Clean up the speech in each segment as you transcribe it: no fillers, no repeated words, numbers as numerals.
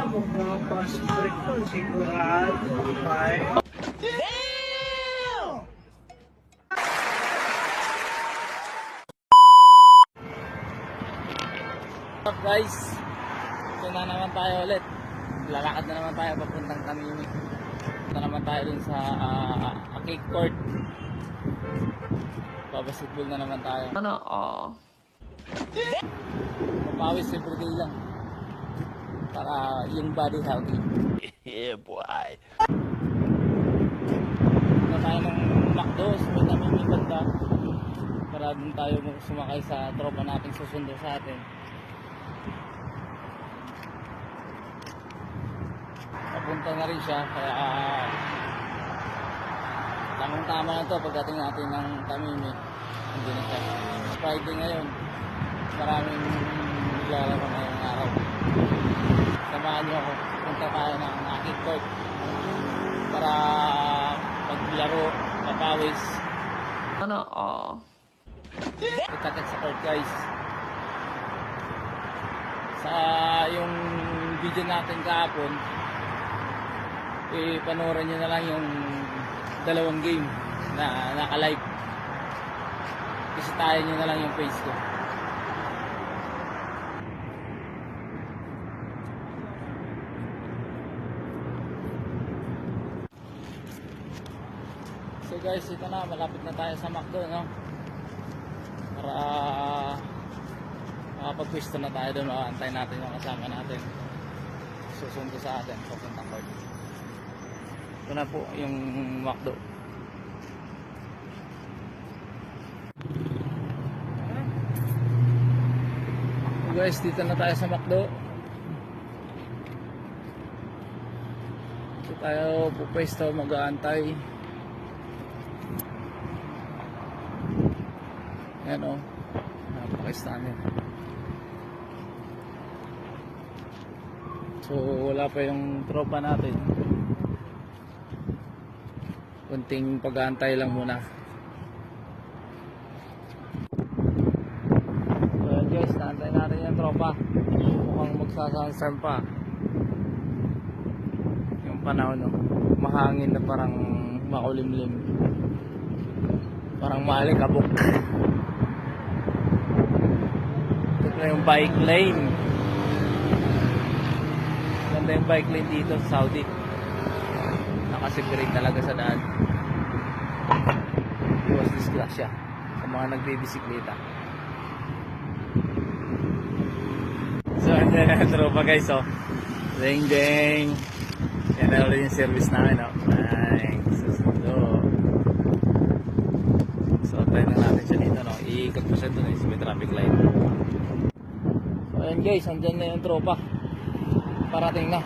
mukhang pasprik ko sigurado. Okay. What's up guys? Ito na naman tayo ulit. Lalakad na naman tayo papuntang Tamimi. Punta naman tayo dun sa cake court. Babasketball na naman tayo. Papawis everyday lang para yung body healthy. Yeah, boy. Punta tayo ng McDo sa Tamimi banda para dun tayo sumakay sa tropa natin susundo sa atin. Papunta na rin siya kaya tamang tama na to pagdating natin ng Tamimi. Hindi na siya Friday ngayon, maraming naglalaro ngayong araw. Samahan niyo ako, punta tayo ng cake court para paglaro, papawis. Itakat sa court guys. Sa yung video natin kahapon, panoorin nyo na lang yung dalawang game na naka-live. Bisitahin nyo na lang yung page ko. So guys, ito na, malapit na tayo sa McDo, no? Para makapag-pwesto na tayo doon, makantay natin yung kasama natin susundo sa atin papuntang court. Ito na po yung McDo. So guys, dito na tayo sa McDo. Dito tayo pupwesto, mag-aantay. Ayan o, napaka-standard. So wala pa yung tropa natin. Kunting pag-aantay lang muna. So yan guys, naantay natin yung tropa. Mukhang magsasansarm pa. Yung panahon, no? Mahangin na parang makulimlim. Parang maalikabok. Ito na yung bike lane. Ganda yung bike lane dito sa Saudi. Nakaseparate talaga sa daan. Iwas disgrasya sa mga nagbibisikleta. So andyan na yung tropa guys, oh. Ding ding. Yan na ulit yung service namin, oh. Nice. Susundo. So try na natin siya dito, no. Iikot pa siya doon, sa may traffic light. So ayan guys, andyan na yung tropa. Parating na.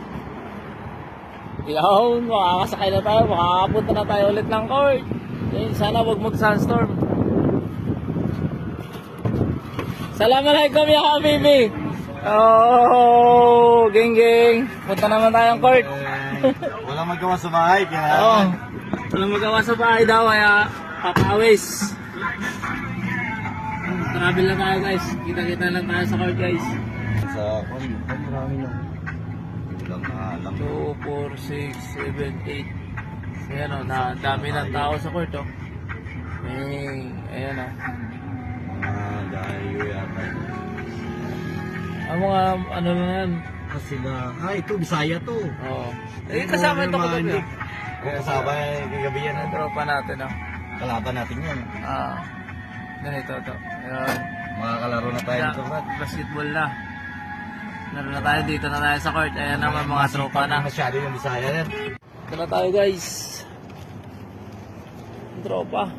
Yun, makakasakay na tayo, makakapunta na tayo ulit ng court. Sana wag mag-sunstorm. Assalamualaikum ya habibi. Oh, geng geng. Punta naman tayong court. Walang magawa sa bahay, kaya... Oo, walang magawa sa bahay daw, kaya papawis. Travel na tayo guys, kita-kita lang tayo sa court guys. Sa... marami lang. 2, 4, 6, 7, 8. Ayan o, dami ng tao sa court o. Ayan o. Dahil yata. Ang mga ano na yan. Kasi na... ito, Bisaya to. Oo. Kasama ito kagabi o. Kasama yung kagabi yan. Ang tropa natin o. Kalaban natin yan. Ganito ito. Ayan. Makakalaro na tayo nito, Brad. Basketball na. Laro na tayo, dito na tayo sa court. Ayan naman mga tropa na. Masyado yung Bisaya yan. Dito na tayo guys. Tropa.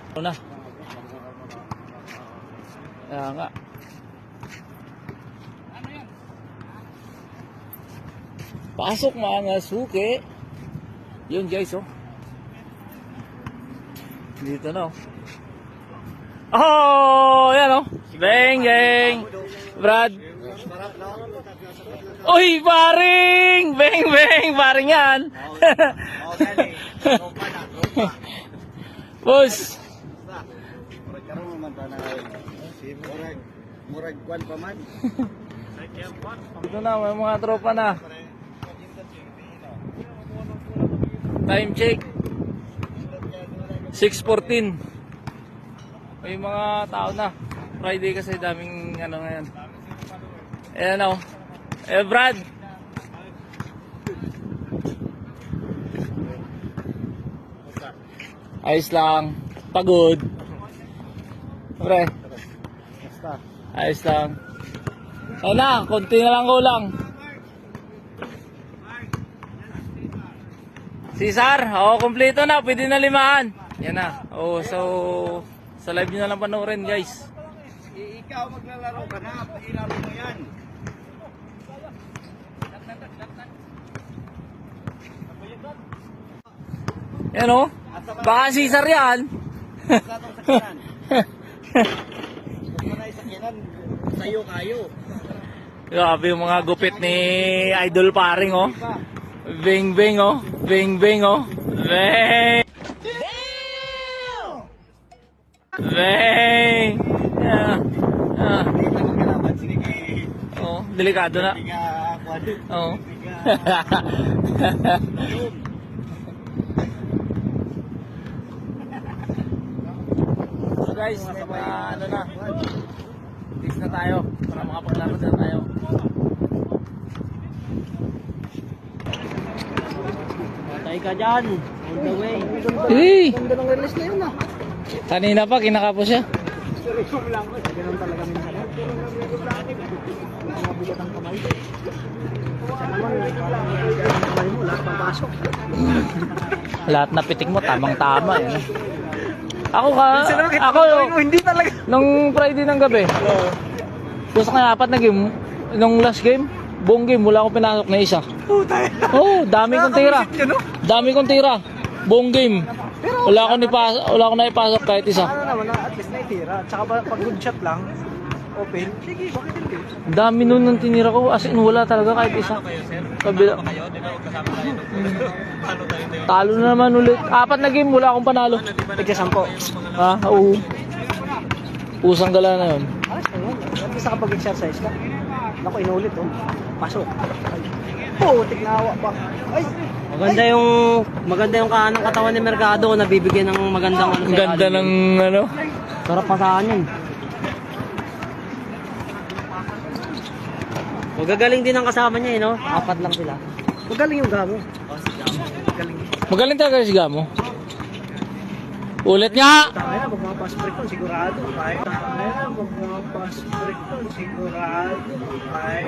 Ito na. Kaya nga. Pasok mga suke. Yun guys oh. Dito na oh. Oh, yan oh. Bang, bang. Brad. Uy, paring! Bang, bang, paring yan. Boss. Murag kwan pa man. Dito na, may mga tropa na. Time check. 6:14. May mga tao na. Friday kasi daming ano ngayon. Ayan o. Brad. Ayos lang. Pagod. Pre. Ayos lang. Ayun na, konti na lang kulang. Cesar, kompleto na, pwede na limaan. Yan na. So sa live nyo na lang panoorin, guys. Ikaw maglalaro ka na, ilaro mo yan. Yan o. Baka Cesar yan. Sa itong sakyanan. Huwag mo na isakyanan. Sa'yo kayo. Grabe yung mga gupit ni Idol Paring oh. Bing bing oh. Bing bing oh. Bing. Bing. Hindi na magkalaban. Sige kay... Oh, delikado na. Hindi ka kwan. Oh. So guys, may mga ano na. Fix na tayo para makapaglaro na tayo. Patay ka dyan. On the way. Hey! Ganda ng release na yun ah. Kanina pa, kinakapos siya. Ganun talaga minsan. Mabigat ang kamay. Sana naman, parang ang kamay mo, lahat papasok. Lahat na pitik mo, tamang-tama eh. Ako Hindi talaga. nung Friday ng gabi, gusto ko na 4 na game. Nung last game, buong game, wala akong pinasok na isa. Puta. Dami kong tira. Dami kong tira. Buong game. Wala akong naipasok kahit isa. Ano naman, at least naitira. Tsaka pag good shot lang, open. Sige, bakit hindi? Dami nun ng tinira ko, as in wala talaga kahit isa. Kabila. Talo na naman ulit. 4 na game, wala akong panalo. Tigka-10. Oo. Pusang gala na yun. Alas na yun. At least nakapag-exercise ka. Naku, inulit oh. Pasok. Putik na awa pa. Ay! Maganda yung kanang katawan ni Mercado, nabibigyan ng magandang ano Ang ganda ng ano. Sarap pasahan yun. Magagaling din ang kasama niya, no? 4 lang sila. Magaling yung gamo. Magaling. Magaling talaga si Gamo. Ulit nga! Tama na, magpapas break ko, sigurado. Ay, tama na, magpapas break ko, sigurado. Ay.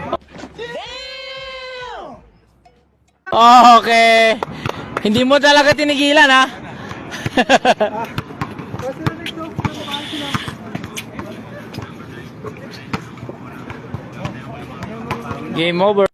Okay. Hindi mo talaga tinigilan ha. Game over.